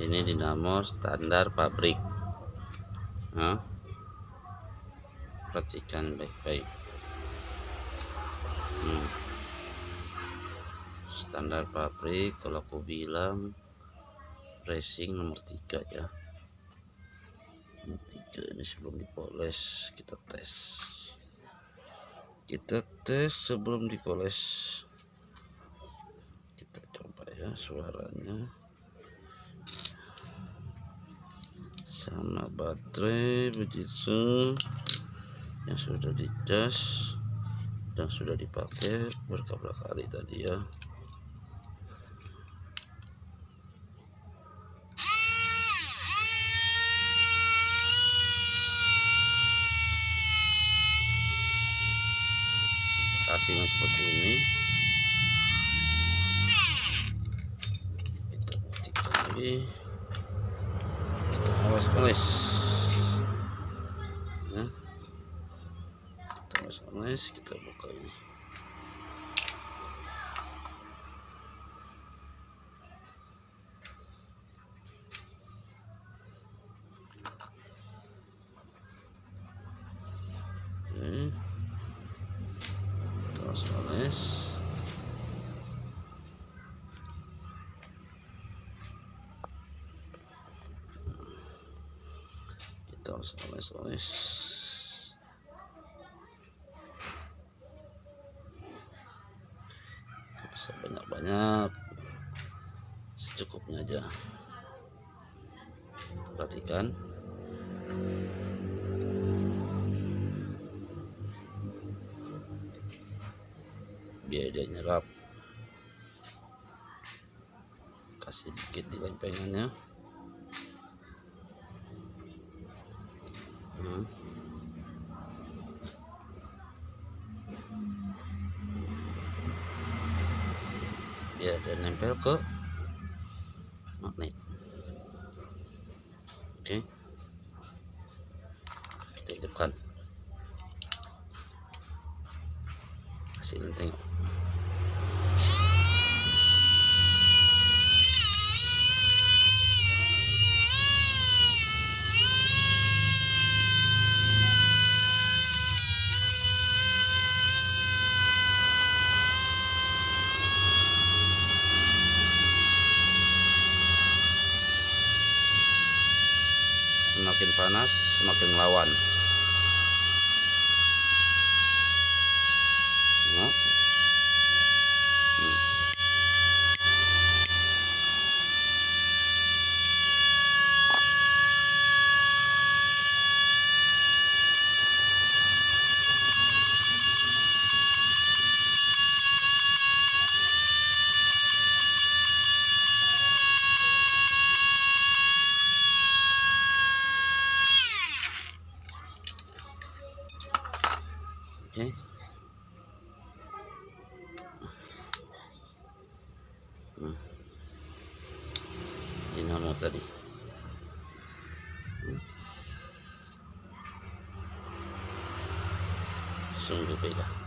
Ini dinamo standar pabrik. Nah, perhatikan baik-baik. Standar pabrik, kalau aku bilang racing nomor 3 ya. Nomor 3 ini sebelum dipoles kita tes. Sebelum dipoles. Kita coba ya suaranya. Sama baterai begitu yang sudah dicas dan sudah dipakai berkali-kali tadi ya. Kasihnya seperti ini, kita ketikkan lagi, kita oles-oles ya. Kita oles-oles, kita buka ini. Oke. Kita oles-oles. Kita oles-oles. Bisa banyak-banyak, secukupnya aja. Perhatikan biar dia nyerap. Kasih dikit di lempengannya. Biar dia nempel ke magnet. Oke, kita hidupkan. Kasih tengok. Semakin panas semakin melawan. Oke. Dinamo tadi. Sungguh beda.